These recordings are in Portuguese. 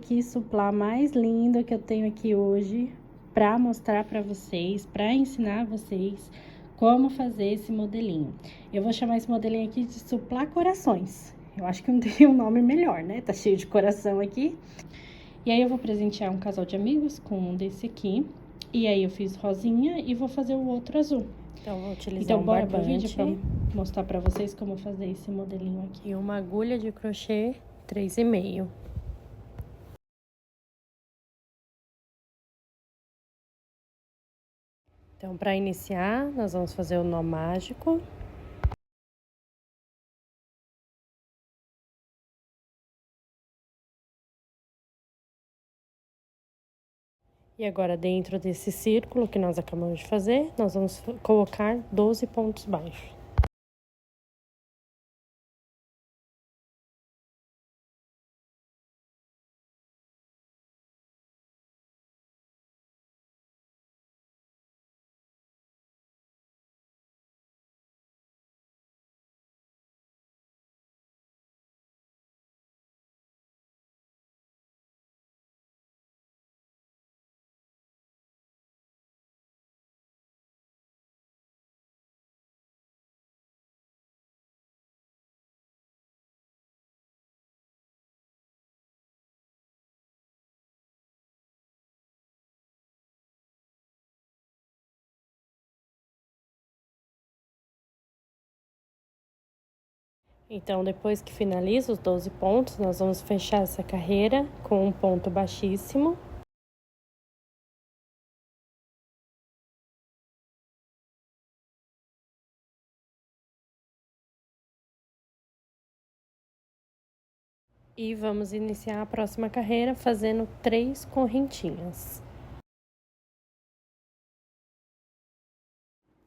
que suplá mais lindo que eu tenho aqui hoje para mostrar para vocês, para ensinar vocês como fazer esse modelinho. Eu vou chamar esse modelinho aqui de suplá corações. Eu acho que não tem um nome melhor, né? Tá cheio de coração aqui. E aí eu vou presentear um casal de amigos com um desse aqui. E aí eu fiz rosinha e vou fazer o outro azul. Então, vou utilizar um bora barbante pro vídeo pra mostrar pra vocês como fazer esse modelinho aqui. e uma agulha de crochê 3,5. Então, para iniciar, nós vamos fazer o nó mágico. E agora, dentro desse círculo que nós acabamos de fazer, nós vamos colocar 12 pontos baixos. Então, depois que finaliza os 12 pontos, nós vamos fechar essa carreira com um ponto baixíssimo. E vamos iniciar a próxima carreira fazendo 3 correntinhas.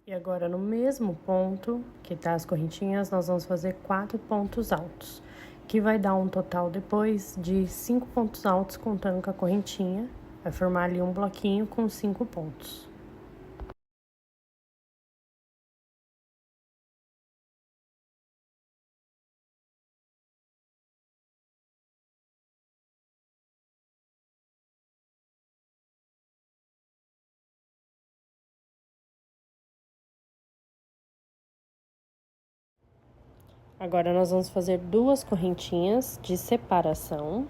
E agora, no mesmo ponto que tá as correntinhas, nós vamos fazer 4 pontos altos, que vai dar um total depois de 5 pontos altos contando com a correntinha. Vai formar ali um bloquinho com 5 pontos. Agora, nós vamos fazer 2 correntinhas de separação.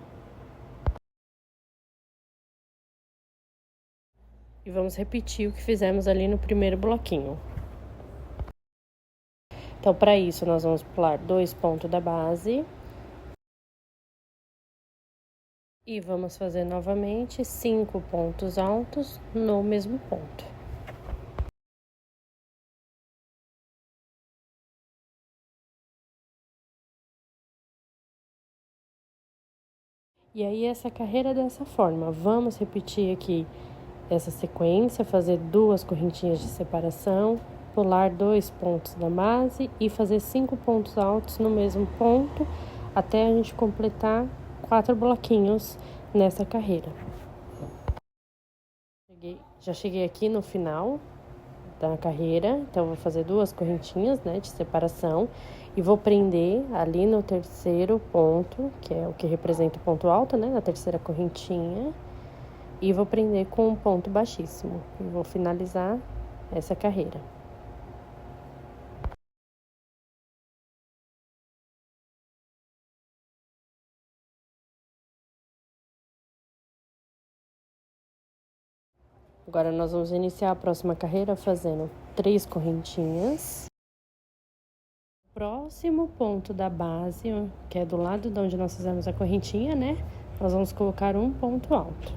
E vamos repetir o que fizemos ali no primeiro bloquinho. Então, para isso, nós vamos pular 2 pontos da base. E vamos fazer novamente 5 pontos altos no mesmo ponto. E aí, essa carreira é dessa forma. Vamos repetir aqui essa sequência, fazer 2 correntinhas de separação, pular 2 pontos da base e fazer 5 pontos altos no mesmo ponto, até a gente completar 4 bloquinhos nessa carreira. Já cheguei aqui no final da carreira, então vou fazer 2 correntinhas, né, de separação e vou prender ali no terceiro ponto, que é o que representa o ponto alto, né, na terceira correntinha, e vou prender com um ponto baixíssimo e vou finalizar essa carreira. Agora, nós vamos iniciar a próxima carreira fazendo 3 correntinhas. Próximo ponto da base, que é do lado de onde nós fizemos a correntinha, né? Nós vamos colocar um ponto alto.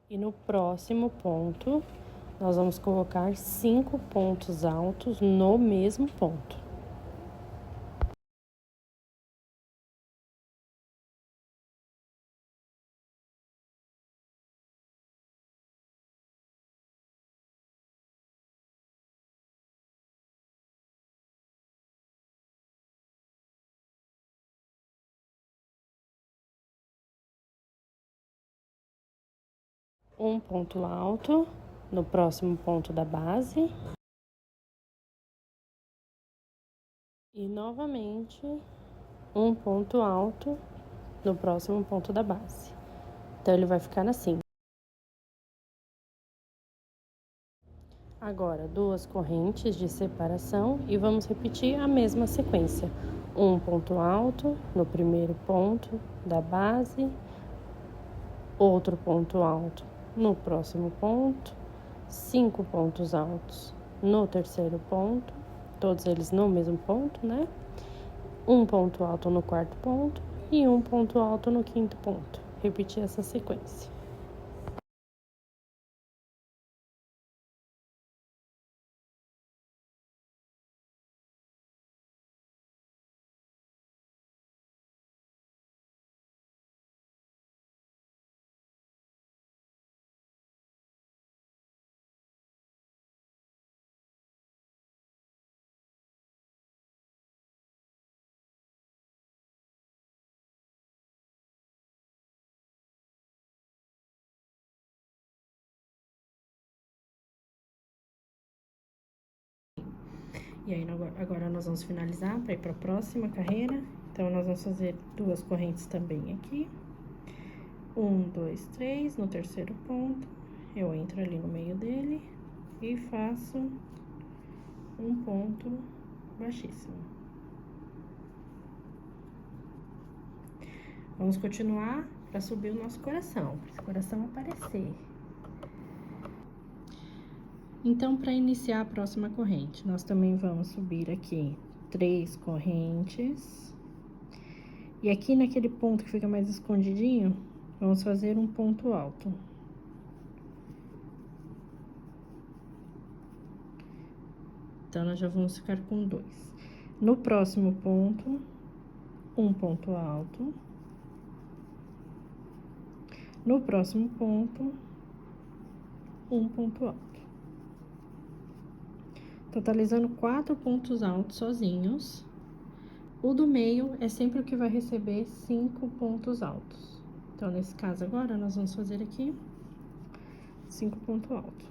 E no próximo ponto, nós vamos colocar 5 pontos altos no mesmo ponto. Um ponto alto no próximo ponto da base. E novamente, um ponto alto no próximo ponto da base. Então, ele vai ficar assim. Agora, 2 correntes de separação e vamos repetir a mesma sequência. Um ponto alto no primeiro ponto da base, outro ponto alto no próximo ponto, 5 pontos altos no terceiro ponto, todos eles no mesmo ponto, né? Um ponto alto no quarto ponto e um ponto alto no quinto ponto. Repetir essa sequência. E aí, agora nós vamos finalizar para ir para a próxima carreira. Então, nós vamos fazer 2 correntes também aqui. 1, 2, 3, no terceiro ponto, eu entro ali no meio dele e faço um ponto baixíssimo. Vamos continuar para subir o nosso coração, para esse coração aparecer. Então, para iniciar a próxima corrente, nós também vamos subir aqui 3 correntes. E aqui naquele ponto que fica mais escondidinho, vamos fazer um ponto alto. Então, nós já vamos ficar com 2. No próximo ponto, um ponto alto. No próximo ponto, um ponto alto. Totalizando 4 pontos altos sozinhos. O do meio é sempre o que vai receber 5 pontos altos. Então, nesse caso agora, nós vamos fazer aqui 5 pontos altos.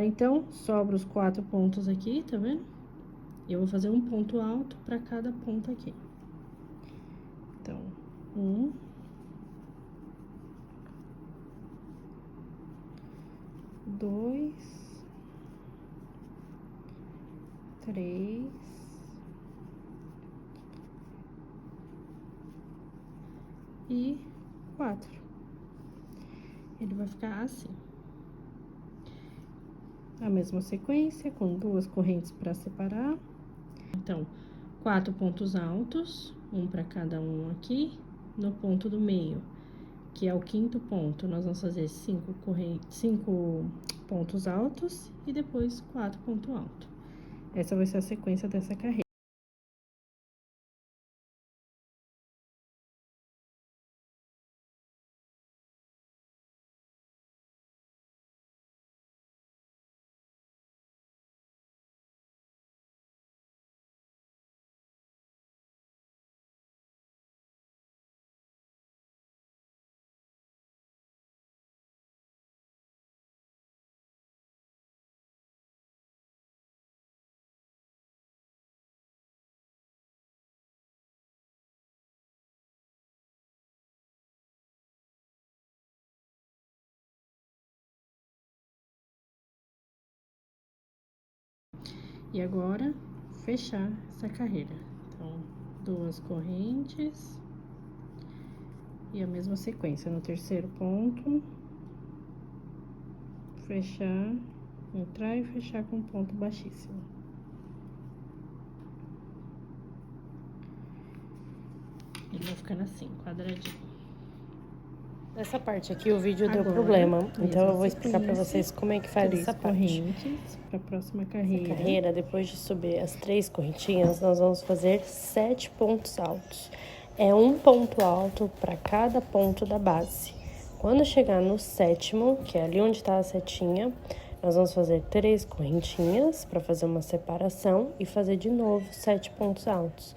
Então, sobra os 4 pontos aqui, tá vendo? Eu vou fazer um ponto alto para cada ponto aqui. Então, 1, 2, 3, e 4. Ele vai ficar assim. A mesma sequência, com 2 correntes para separar. Então, 4 pontos altos, um para cada um aqui. No ponto do meio, que é o quinto ponto, nós vamos fazer 5 pontos altos e depois 4 pontos altos. Essa vai ser a sequência dessa carreira. E agora, fechar essa carreira. Então, 2 correntes. E a mesma sequência no terceiro ponto. Fechar, entrar e fechar com ponto baixíssimo. Ele vai ficando assim, quadradinho. Nessa parte aqui o vídeo deu problema, então eu vou explicar pra vocês como é que faz essa parte. Para a próxima carreira. Essa carreira, depois de subir as 3 correntinhas, nós vamos fazer 7 pontos altos. É um ponto alto para cada ponto da base. Quando chegar no sétimo, que é ali onde tá a setinha, nós vamos fazer 3 correntinhas para fazer uma separação e fazer de novo 7 pontos altos.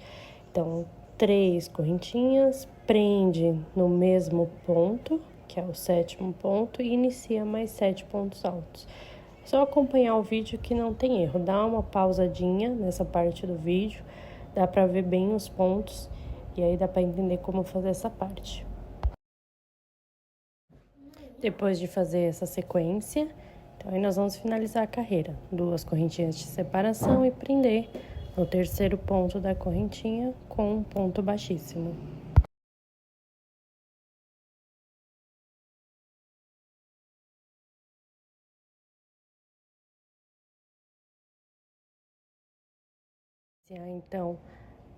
Então, 3 correntinhas, prende no mesmo ponto, que é o sétimo ponto, e inicia mais 7 pontos altos. Só acompanhar o vídeo que não tem erro. Dá uma pausadinha nessa parte do vídeo, dá para ver bem os pontos e aí dá para entender como fazer essa parte. Depois de fazer essa sequência, então aí nós vamos finalizar a carreira. 2 correntinhas de separação e prender no terceiro ponto da correntinha com um ponto baixíssimo. Então,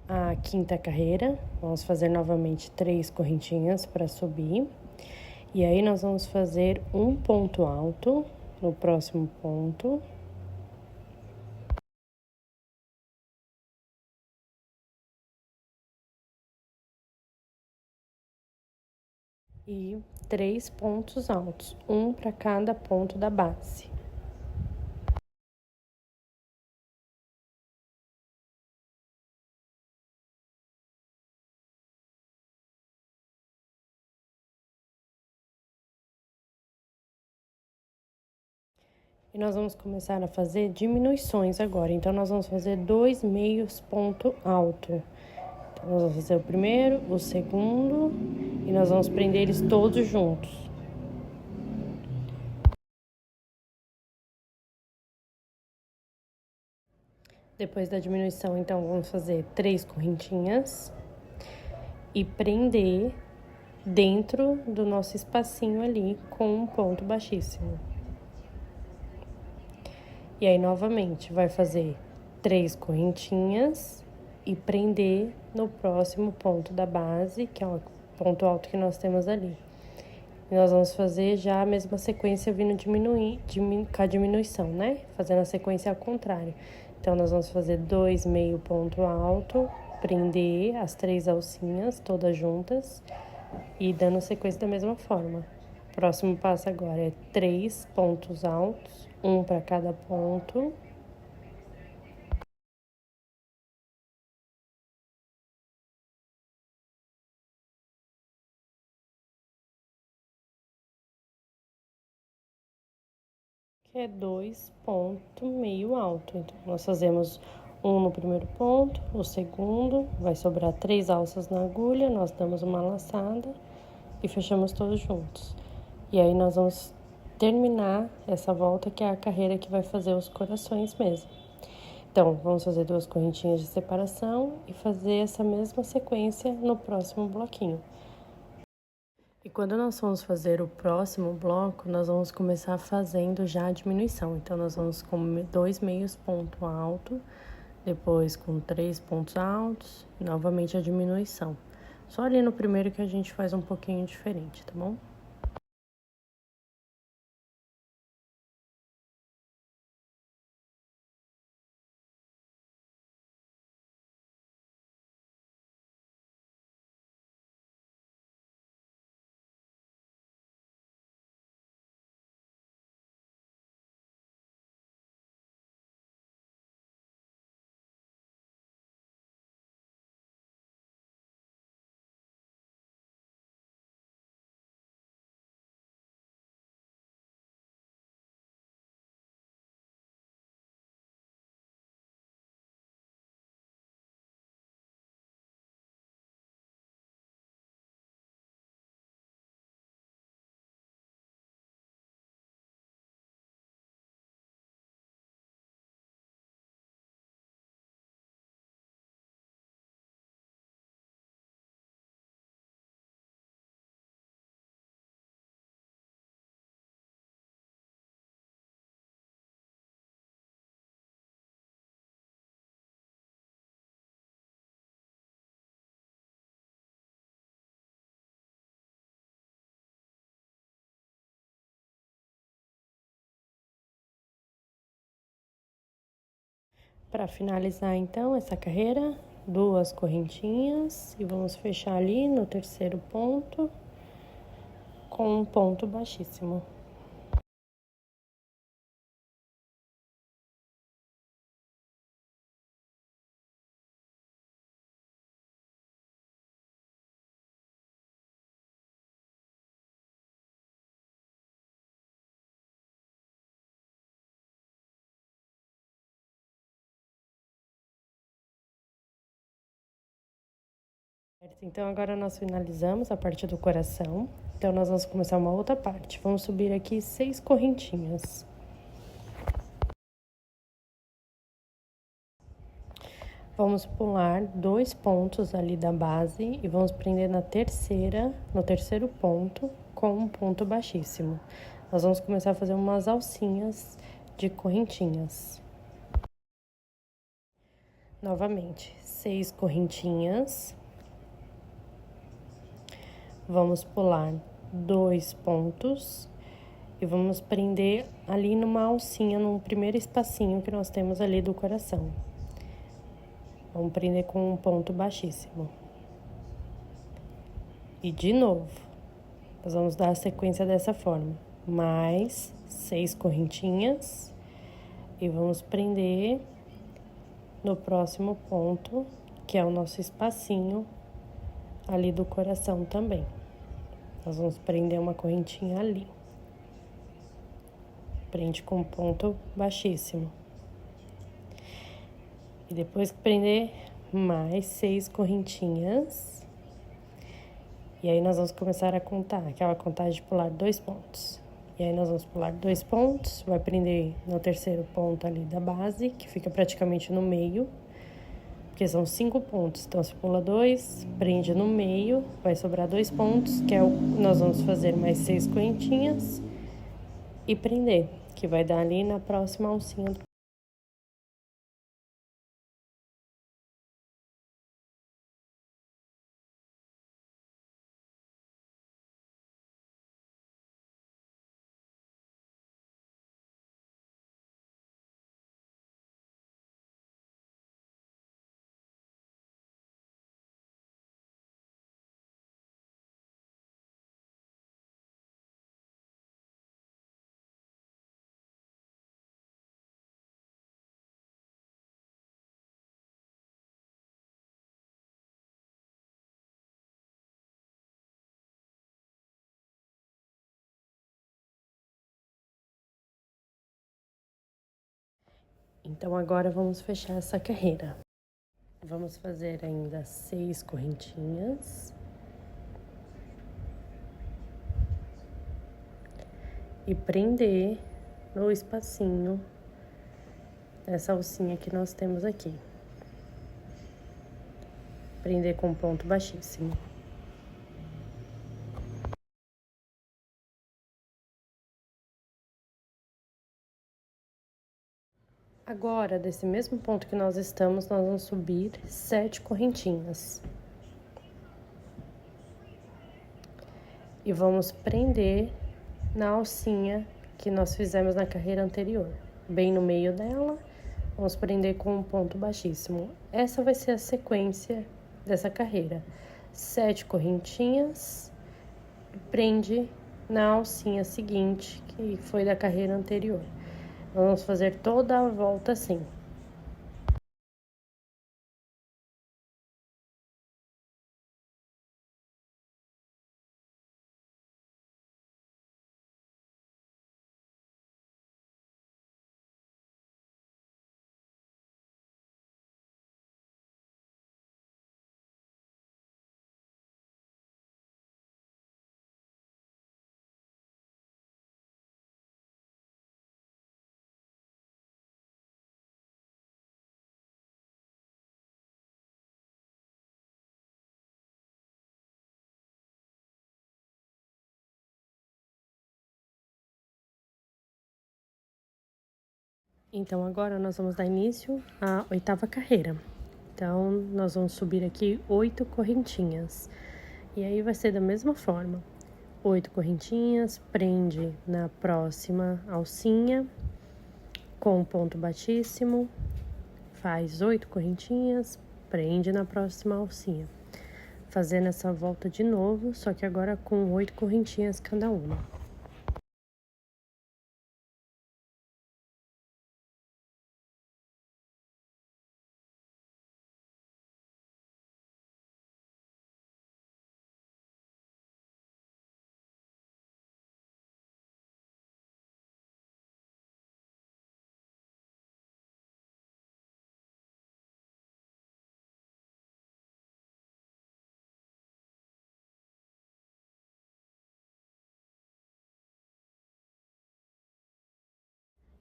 a quinta carreira, vamos fazer novamente 3 correntinhas para subir. E aí, nós vamos fazer um ponto alto no próximo ponto. E 3 pontos altos, um para cada ponto da base. E nós vamos começar a fazer diminuições agora. Então, nós vamos fazer 2 meios ponto alto. Então, nós vamos fazer o primeiro, o segundo, e nós vamos prender eles todos juntos. Depois da diminuição, então, vamos fazer 3 correntinhas e prender dentro do nosso espacinho ali com um ponto baixíssimo. E aí, novamente, vai fazer 3 correntinhas e prender no próximo ponto da base, que é o ponto alto que nós temos ali. E nós vamos fazer já a mesma sequência vindo com a diminuição, né? Fazendo a sequência ao contrário. Então, nós vamos fazer 2 meio ponto alto, prender as 3 alcinhas todas juntas e dando sequência da mesma forma. Próximo passo agora é 3 pontos altos, um para cada ponto. Que é 2 pontos meio alto. Então, nós fazemos um no primeiro ponto, o segundo, vai sobrar 3 alças na agulha, nós damos uma laçada e fechamos todos juntos. E aí, nós vamos terminar essa volta, que é a carreira que vai fazer os corações mesmo. Então, vamos fazer 2 correntinhas de separação e fazer essa mesma sequência no próximo bloquinho. E quando nós vamos fazer o próximo bloco, nós vamos começar fazendo já a diminuição. Então, nós vamos com 2 meios ponto alto, depois com 3 pontos altos, e novamente a diminuição. Só ali no primeiro que a gente faz um pouquinho diferente, tá bom? Para finalizar, então, essa carreira, 2 correntinhas e vamos fechar ali no terceiro ponto com um ponto baixíssimo. Então, agora nós finalizamos a parte do coração. Então, nós vamos começar uma outra parte. Vamos subir aqui 6 correntinhas. Vamos pular 2 pontos ali da base e vamos prender no terceiro ponto, com um ponto baixíssimo. Nós vamos começar a fazer umas alcinhas de correntinhas. Novamente, 6 correntinhas. Vamos pular 2 pontos e vamos prender ali numa alcinha, num primeiro espacinho que nós temos ali do coração. Vamos prender com um ponto baixíssimo. E de novo, nós vamos dar a sequência dessa forma. Mais 6 correntinhas e vamos prender no próximo ponto, que é o nosso espacinho ali do coração também. Nós vamos prender uma correntinha ali. Prende com ponto baixíssimo. E depois que prender, mais 6 correntinhas. E aí, nós vamos começar a contar, aquela contagem de pular 2 pontos. E aí, nós vamos pular 2 pontos, vai prender no terceiro ponto ali da base, que fica praticamente no meio. Porque são 5 pontos, então você pula 2, prende no meio, vai sobrar 2 pontos, que é o nós vamos fazer mais 6 correntinhas e prender, que vai dar ali na próxima alcinha. Então, agora vamos fechar essa carreira. Vamos fazer ainda 6 correntinhas. E prender no espacinho essa alcinha que nós temos aqui. Prender com ponto baixíssimo. Agora, desse mesmo ponto que nós estamos, nós vamos subir 7 correntinhas. E vamos prender na alcinha que nós fizemos na carreira anterior. Bem no meio dela, vamos prender com um ponto baixíssimo. Essa vai ser a sequência dessa carreira. 7 correntinhas, prende na alcinha seguinte, que foi da carreira anterior. Vamos fazer toda a volta assim. Então, agora nós vamos dar início à 8ª carreira. Então, nós vamos subir aqui 8 correntinhas. E aí, vai ser da mesma forma. 8 correntinhas, prende na próxima alcinha, com ponto baixíssimo. Faz 8 correntinhas, prende na próxima alcinha. fazendo essa volta de novo, só que agora com 8 correntinhas cada uma.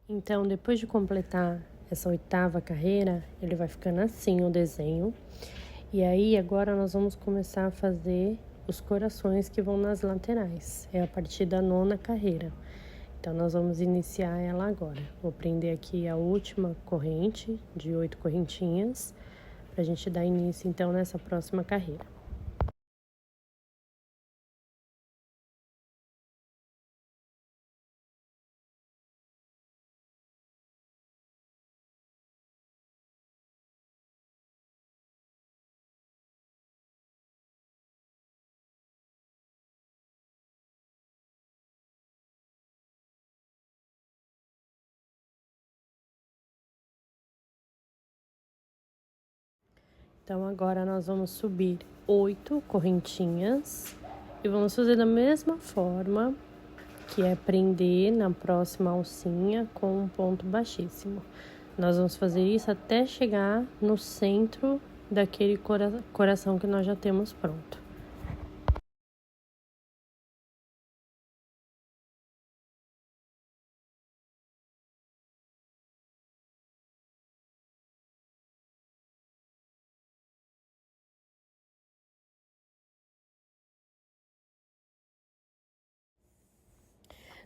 Então, depois de completar essa 8ª carreira, ele vai ficando assim o desenho. E aí, agora nós vamos começar a fazer os corações que vão nas laterais. É a partir da 9ª carreira. Então, nós vamos iniciar ela agora. Vou prender aqui a última corrente de 8 correntinhas, pra gente dar início, então, nessa próxima carreira. Então, agora nós vamos subir 8 correntinhas e vamos fazer da mesma forma, que é prender na próxima alcinha com um ponto baixíssimo. Nós vamos fazer isso até chegar no centro daquele coração que nós já temos pronto.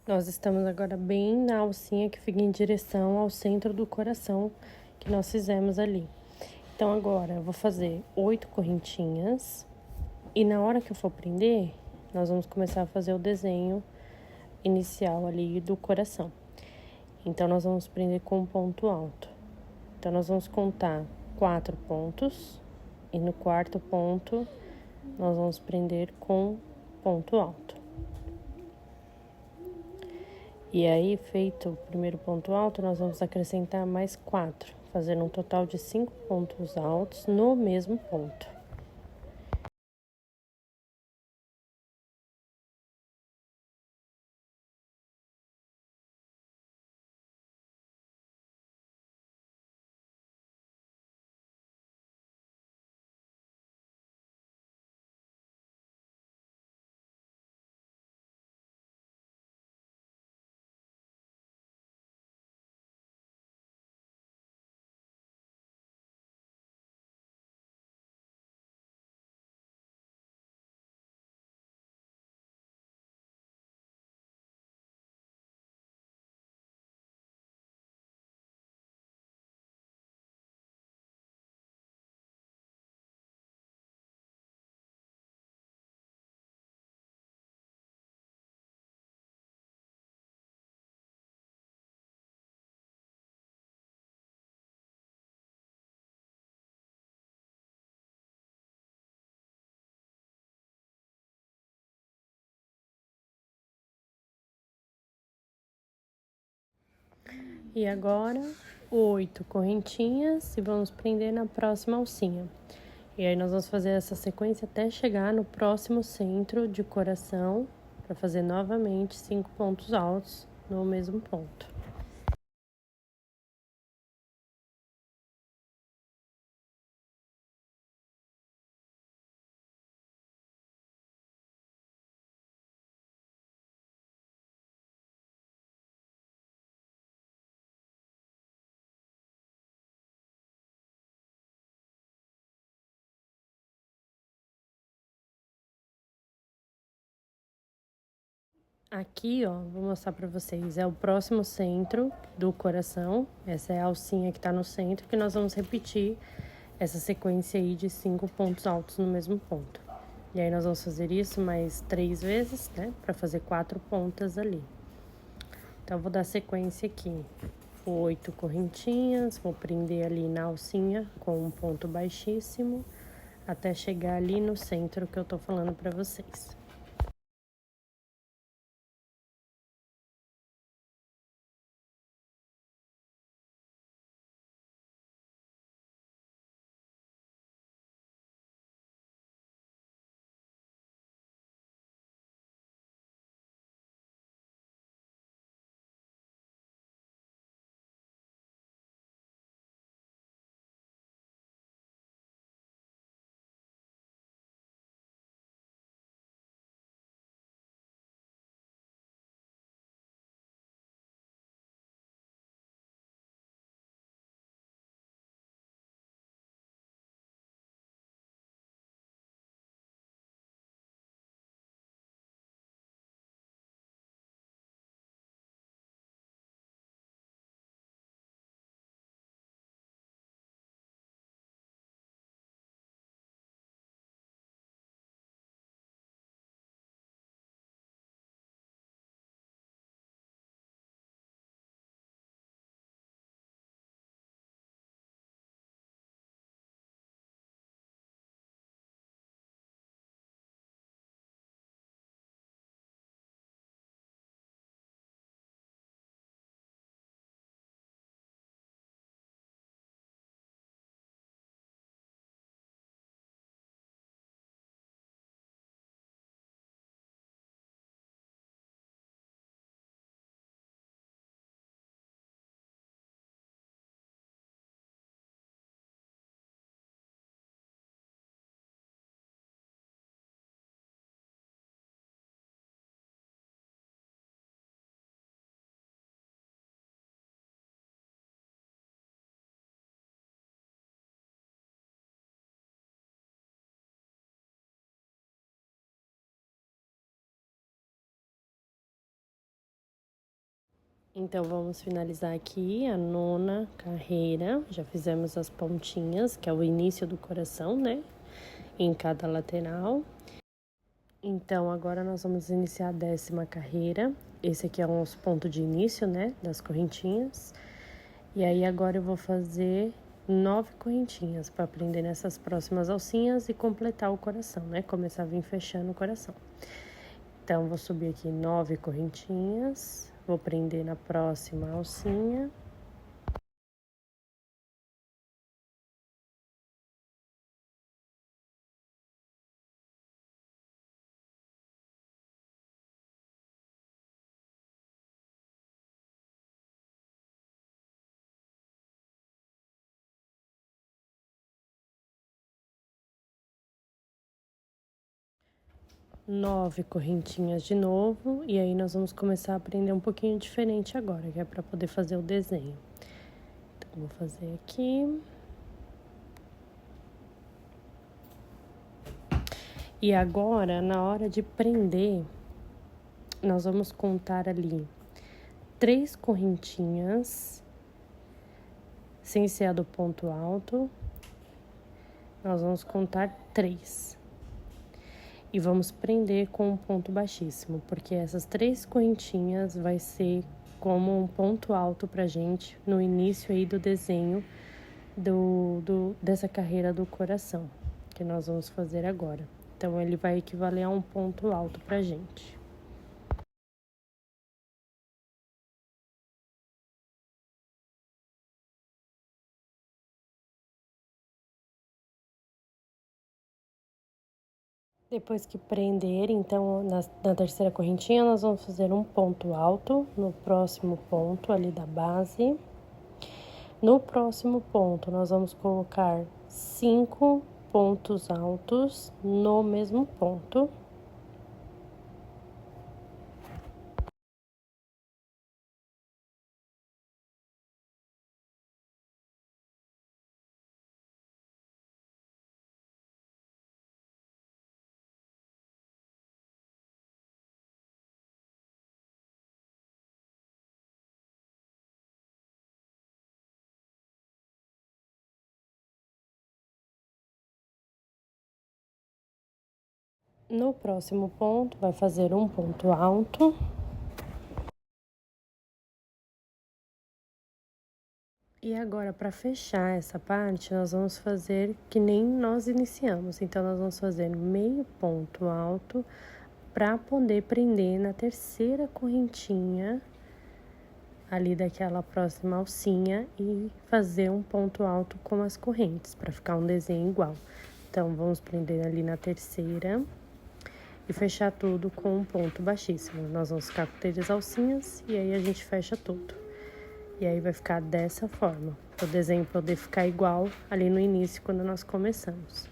Nós estamos agora bem na alcinha que fica em direção ao centro do coração que nós fizemos ali. Então, agora eu vou fazer 8 correntinhas e na hora que eu for prender, nós vamos começar a fazer o desenho inicial ali do coração. Então, nós vamos prender com um ponto alto. Então, nós vamos contar 4 pontos e no 4º ponto, nós vamos prender com ponto alto. E aí, feito o primeiro ponto alto, nós vamos acrescentar mais 4, fazendo um total de 5 pontos altos no mesmo ponto. E agora, 8 correntinhas e vamos prender na próxima alcinha. E aí, nós vamos fazer essa sequência até chegar no próximo centro de coração, para fazer novamente 5 pontos altos no mesmo ponto. Aqui, ó, vou mostrar pra vocês, é o próximo centro do coração. Essa é a alcinha que tá no centro, que nós vamos repetir essa sequência aí de 5 pontos altos no mesmo ponto. E aí, nós vamos fazer isso mais 3 vezes, né, pra fazer 4 pontas ali. Então, vou dar sequência aqui. 8 correntinhas, vou prender ali na alcinha com um ponto baixíssimo, até chegar ali no centro que eu tô falando pra vocês. Então, vamos finalizar aqui a 9ª carreira. Já fizemos as pontinhas, que é o início do coração, né? Em cada lateral. Então, agora nós vamos iniciar a 10ª carreira. Esse aqui é um ponto de início, né? Das correntinhas. E aí, agora eu vou fazer 9 correntinhas para prender nessas próximas alcinhas e completar o coração, né? Começar a vir fechando o coração. Então, vou subir aqui 9 correntinhas. Vou prender na próxima alcinha. Nove correntinhas de novo, e aí nós vamos começar a aprender um pouquinho diferente agora, que é para poder fazer o desenho. Então, vou fazer aqui. E agora, na hora de prender, nós vamos contar ali 3 correntinhas, sem ser a do ponto alto. Nós vamos contar 3. E vamos prender com um ponto baixíssimo, porque essas 3 correntinhas vai ser como um ponto alto pra gente no início aí do desenho dessa carreira do coração, que nós vamos fazer agora. Então, ele vai equivaler a um ponto alto pra gente. Depois que prender, então, na terceira correntinha, nós vamos fazer um ponto alto no próximo ponto ali da base. No próximo ponto, nós vamos colocar 5 pontos altos no mesmo ponto. No próximo ponto, vai fazer um ponto alto. E agora, para fechar essa parte, nós vamos fazer que nem nós iniciamos. Então, nós vamos fazer meio ponto alto para poder prender na terceira correntinha ali daquela próxima alcinha e fazer um ponto alto com as correntes, para ficar um desenho igual. Então, vamos prender ali na terceira e fechar tudo com um ponto baixíssimo. Nós vamos ficar com 3 alcinhas e aí a gente fecha tudo. E aí vai ficar dessa forma, o desenho poder ficar igual ali no início, quando nós começamos.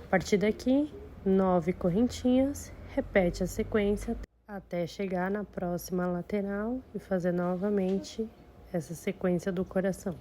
A partir daqui, 9 correntinhas, repete a sequência até chegar na próxima lateral e fazer novamente essa sequência do coração.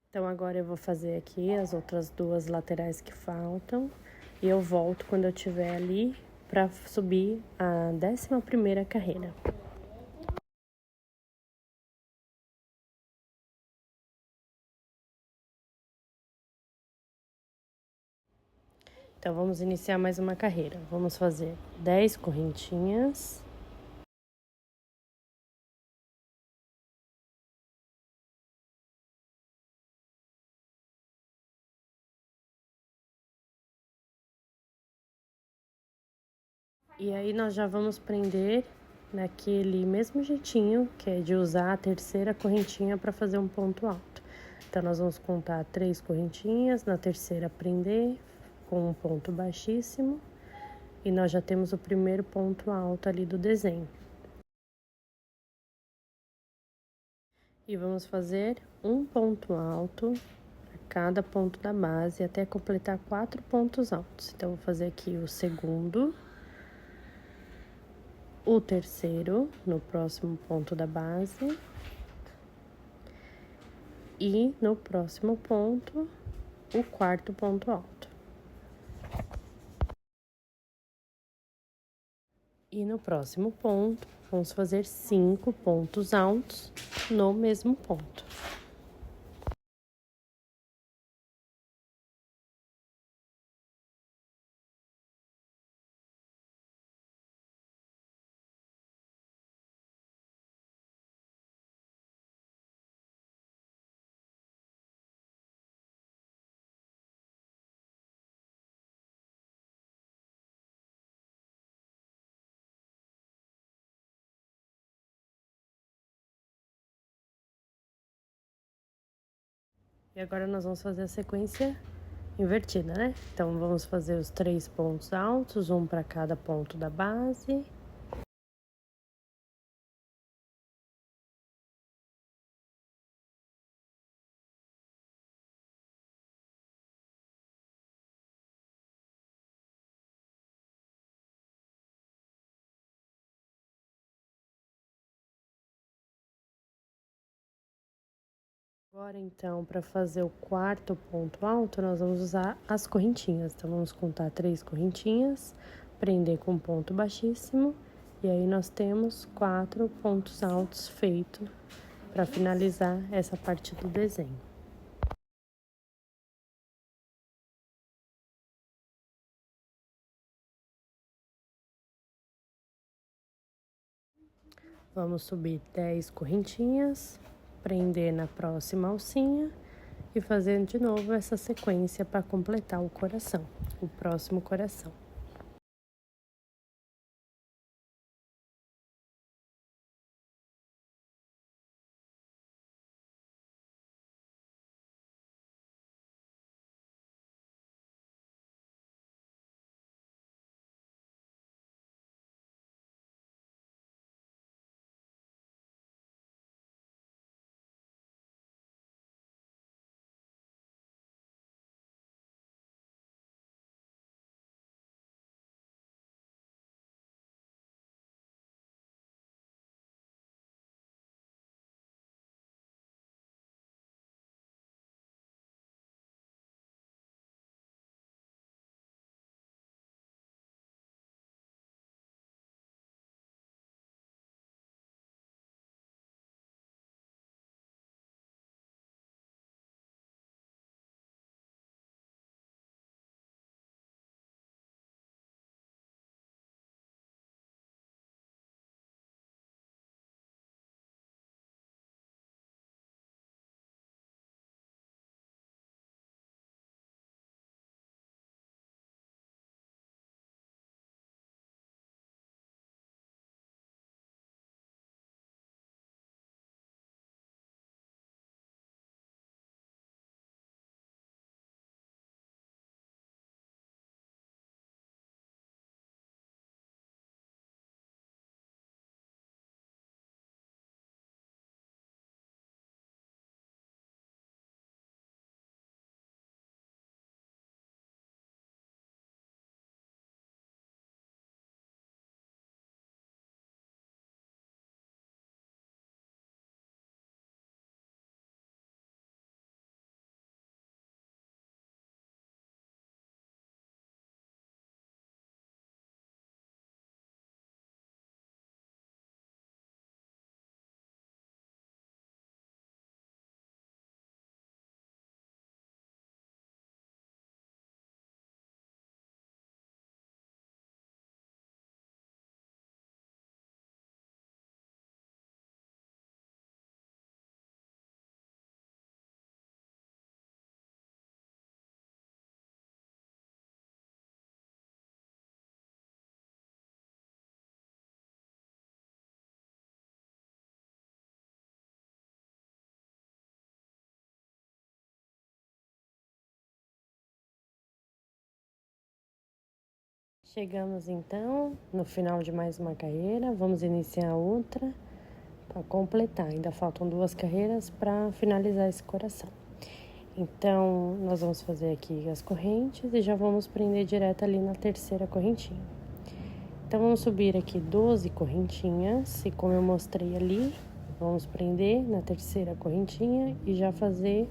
Então, agora eu vou fazer aqui as outras 2 laterais que faltam. E eu volto quando eu estiver ali para subir a 11ª carreira. Então, vamos iniciar mais uma carreira. Vamos fazer 10 correntinhas. E aí, nós já vamos prender naquele mesmo jeitinho, que é de usar a terceira correntinha para fazer um ponto alto. Então, nós vamos contar 3 correntinhas, na terceira prender com um ponto baixíssimo. E nós já temos o primeiro ponto alto ali do desenho. E vamos fazer um ponto alto a cada ponto da base até completar 4 pontos altos. Então, vou fazer aqui o segundo, o terceiro no próximo ponto da base e no próximo ponto o quarto ponto alto. E no próximo ponto, vamos fazer 5 pontos altos no mesmo ponto. E agora nós vamos fazer a sequência invertida, né? Então, vamos fazer os 3 pontos altos, um para cada ponto da base. Agora, então, para fazer o quarto ponto alto, nós vamos usar as correntinhas. Então, vamos contar 3 correntinhas, prender com ponto baixíssimo, e aí nós temos 4 pontos altos feitos para finalizar essa parte do desenho. Vamos subir 10 correntinhas, prender na próxima alcinha e fazer de novo essa sequência para completar o coração, o próximo coração. Chegamos então no final de mais uma carreira, vamos iniciar outra para completar. Ainda faltam 2 carreiras para finalizar esse coração. Então, nós vamos fazer aqui as correntes e já vamos prender direto ali na terceira correntinha. Então, vamos subir aqui 12 correntinhas e como eu mostrei ali, vamos prender na terceira correntinha e já fazer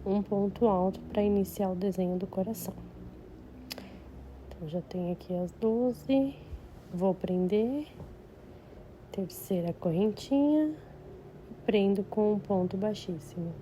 um ponto alto para iniciar o desenho do coração. Então, já tenho aqui as 12, vou prender, terceira correntinha, prendo com um ponto baixíssimo.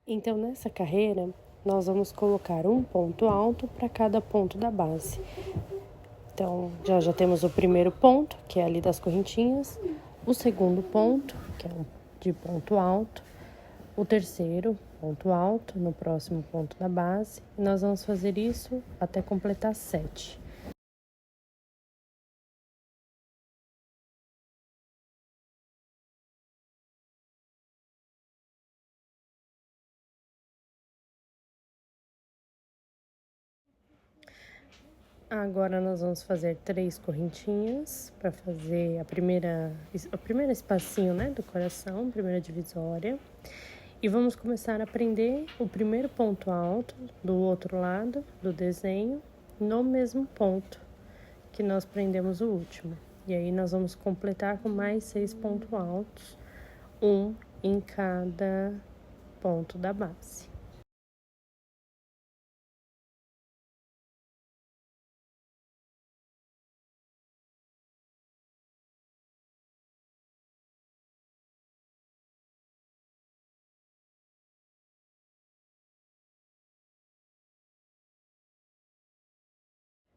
Então, nessa carreira, nós vamos colocar um ponto alto para cada ponto da base. Então, já temos o primeiro ponto, que é ali das correntinhas, o segundo ponto, que é de ponto alto, o terceiro ponto alto no próximo ponto da base, e nós vamos fazer isso até completar 7. Agora, nós vamos fazer 3 correntinhas para fazer o primeiro espacinho, né, do coração, primeira divisória. E vamos começar a prender o primeiro ponto alto do outro lado do desenho, no mesmo ponto que nós prendemos o último. E aí, nós vamos completar com mais 6 pontos altos, um em cada ponto da base.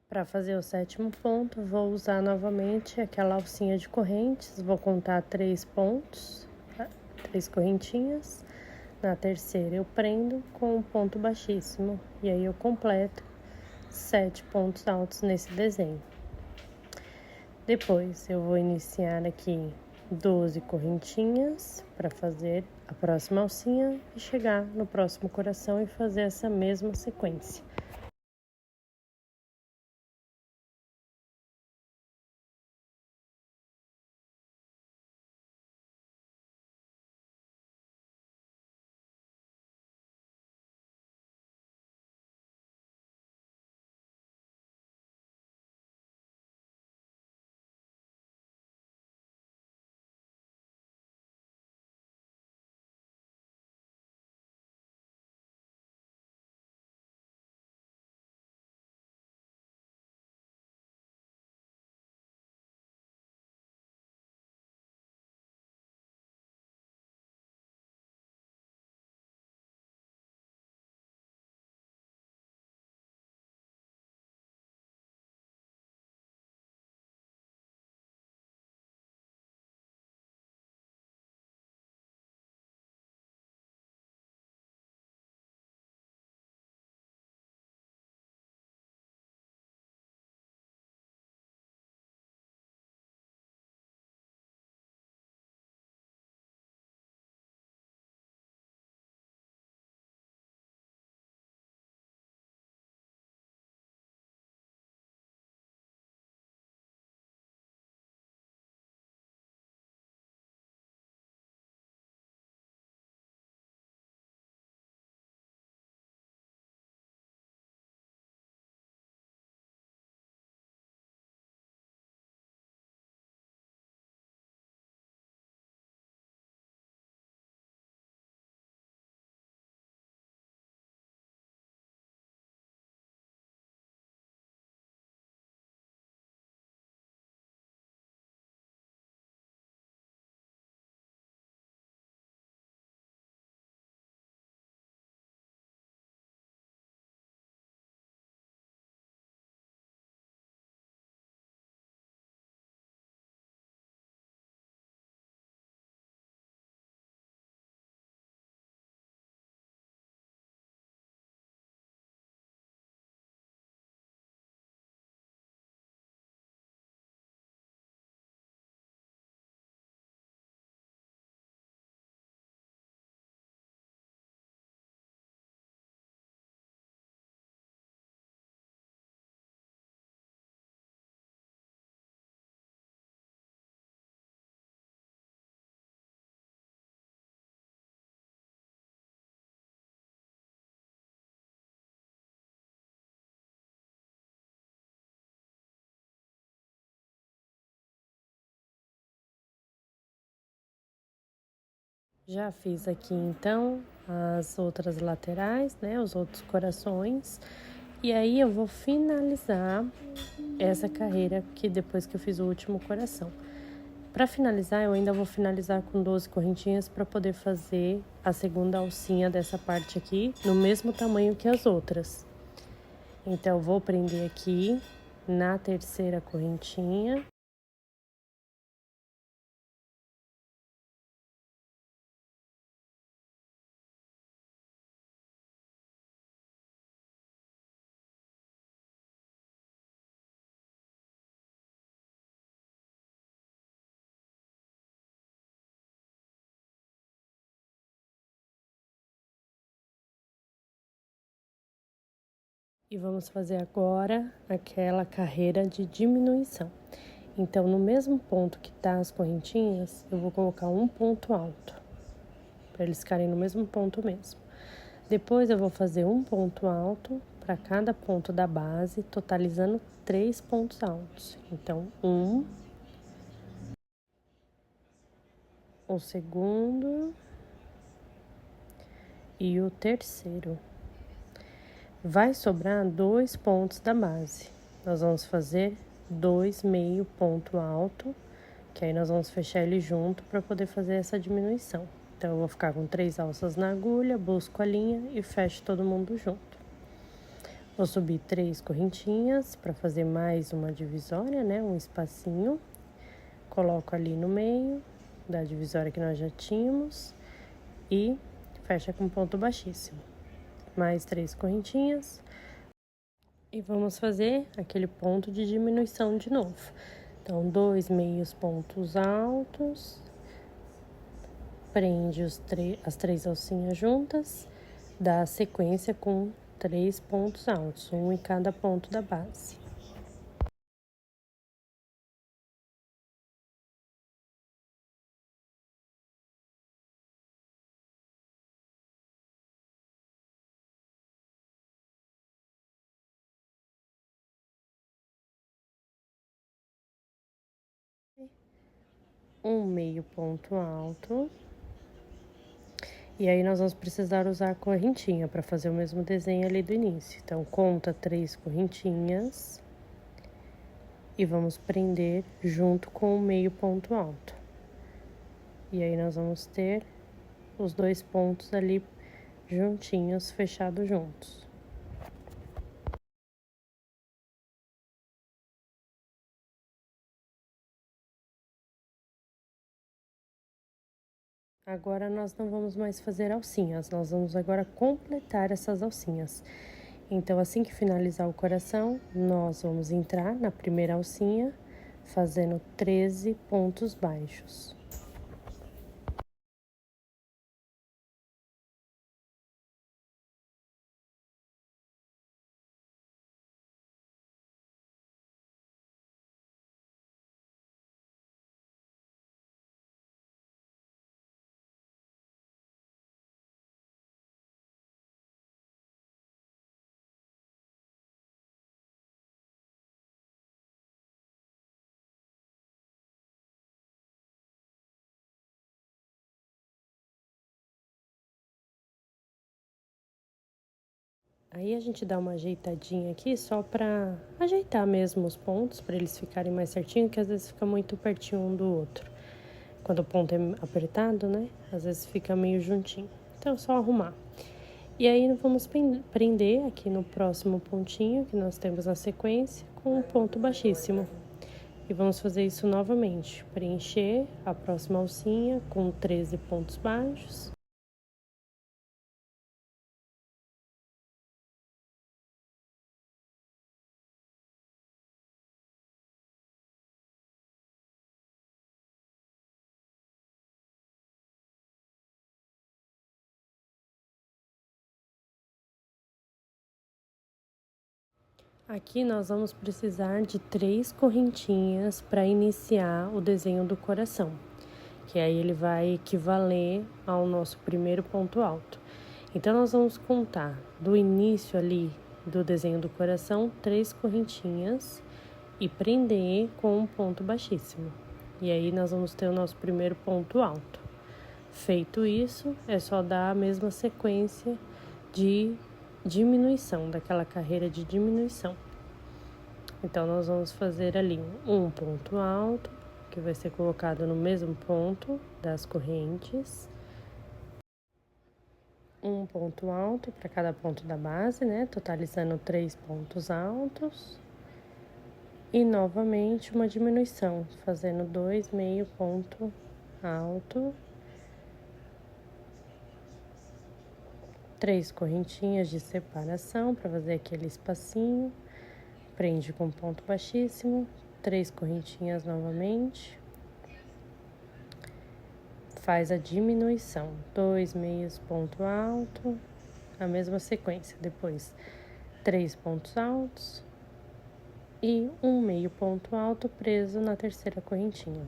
Para fazer o 7º ponto, vou usar novamente aquela alcinha de correntes, vou contar 3 pontos, 3 correntinhas. Na terceira eu prendo com um ponto baixíssimo, e aí eu completo 7 pontos altos nesse desenho. Depois eu vou iniciar aqui 12 correntinhas para fazer a próxima alcinha e chegar no próximo coração e fazer essa mesma sequência. Já fiz aqui, então, as outras laterais, né, os outros corações. E aí, eu vou finalizar essa carreira aqui depois que eu fiz o último coração. Para finalizar, eu ainda vou finalizar com 12 correntinhas para poder fazer a segunda alcinha dessa parte aqui, no mesmo tamanho que as outras. Então, eu vou prender aqui na terceira correntinha. E vamos fazer agora aquela carreira de diminuição. Então, no mesmo ponto que tá as correntinhas, eu vou colocar um ponto alto, para eles ficarem no mesmo ponto mesmo. Depois, eu vou fazer um ponto alto para cada ponto da base, totalizando 3 pontos altos. Então, o segundo e o terceiro. Vai sobrar 2 pontos da base. Nós vamos fazer 2 meio ponto alto, que aí nós vamos fechar ele junto para poder fazer essa diminuição. Então, eu vou ficar com 3 alças na agulha, busco a linha e fecho todo mundo junto. Vou subir 3 correntinhas para fazer mais uma divisória, né? Um espacinho. Coloco ali no meio da divisória que nós já tínhamos e fecha com ponto baixíssimo. Mais 3 correntinhas. E vamos fazer aquele ponto de diminuição de novo. Então, 2 meios pontos altos, prende as 3 alcinhas juntas, dá a sequência com 3 pontos altos, um em cada ponto da base. Um meio ponto alto. E aí, nós vamos precisar usar a correntinha para fazer o mesmo desenho ali do início. Então, conta 3 correntinhas e vamos prender junto com o meio ponto alto. E aí, nós vamos ter os 2 pontos ali juntinhos, fechados juntos. Agora, nós não vamos mais fazer alcinhas, nós vamos agora completar essas alcinhas. Então, assim que finalizar o coração, nós vamos entrar na primeira alcinha, fazendo 13 pontos baixos. Aí, a gente dá uma ajeitadinha aqui só pra ajeitar mesmo os pontos, pra eles ficarem mais certinho, que às vezes fica muito pertinho um do outro. Quando o ponto é apertado, né? Às vezes fica meio juntinho. Então, é só arrumar. E aí, vamos prender aqui no próximo pontinho que nós temos na sequência com um ponto baixíssimo. E vamos fazer isso novamente. Preencher a próxima alcinha com 13 pontos baixos. Aqui nós vamos precisar de 3 correntinhas para iniciar o desenho do coração, que aí ele vai equivaler ao nosso primeiro ponto alto. Então, nós vamos contar do início ali do desenho do coração 3 correntinhas e prender com um ponto baixíssimo. E aí, nós vamos ter o nosso primeiro ponto alto. Feito isso, é só dar a mesma sequência de diminuição, daquela carreira de diminuição. Então, nós vamos fazer ali um ponto alto, que vai ser colocado no mesmo ponto das correntes. Um ponto alto para cada ponto da base, né? Totalizando 3 pontos altos. E novamente uma diminuição, fazendo 2 meio ponto alto, 3 correntinhas de separação para fazer aquele espacinho, prende com ponto baixíssimo, 3 correntinhas novamente, faz a diminuição, 2 meios ponto alto, a mesma sequência, depois 3 pontos altos e um meio ponto alto preso na terceira correntinha.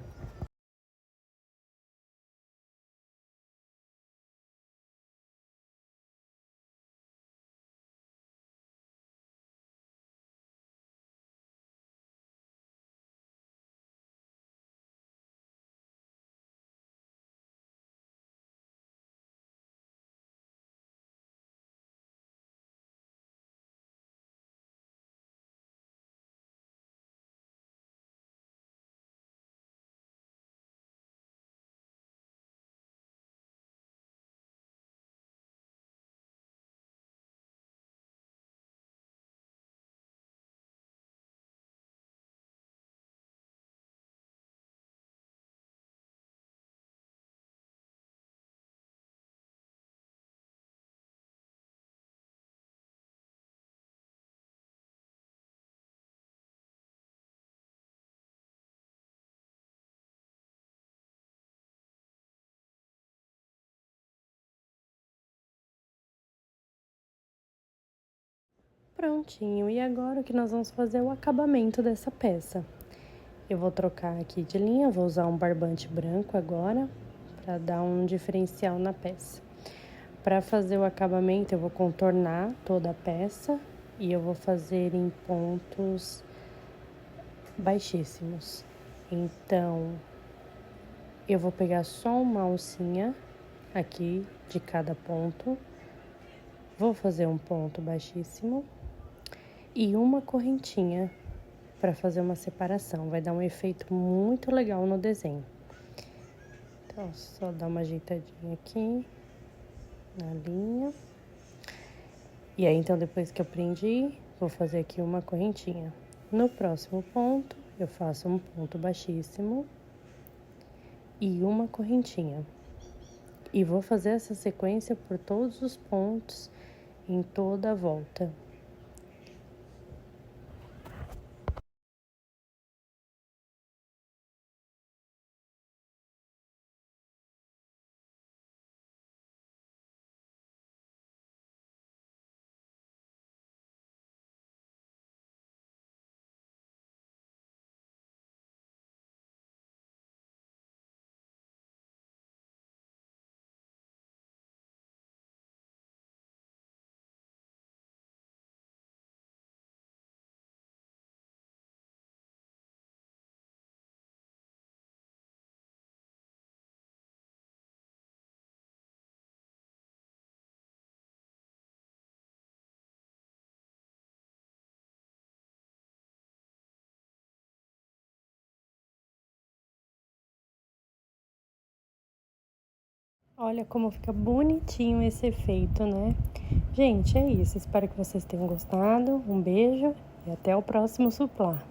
Prontinho, e agora o que nós vamos fazer é o acabamento dessa peça. Eu vou trocar aqui de linha, vou usar um barbante branco agora, para dar um diferencial na peça. Para fazer o acabamento, eu vou contornar toda a peça e eu vou fazer em pontos baixíssimos. Então, eu vou pegar só uma alcinha aqui de cada ponto, vou fazer um ponto baixíssimo e uma correntinha para fazer uma separação. Vai dar um efeito muito legal no desenho. Então, só dar uma ajeitadinha aqui na linha. E aí, então, depois que eu prendi, vou fazer aqui uma correntinha. No próximo ponto, eu faço um ponto baixíssimo e uma correntinha. E vou fazer essa sequência por todos os pontos em toda a volta. Olha como fica bonitinho esse efeito, né? Gente, é isso. Espero que vocês tenham gostado. Um beijo e até o próximo suplá.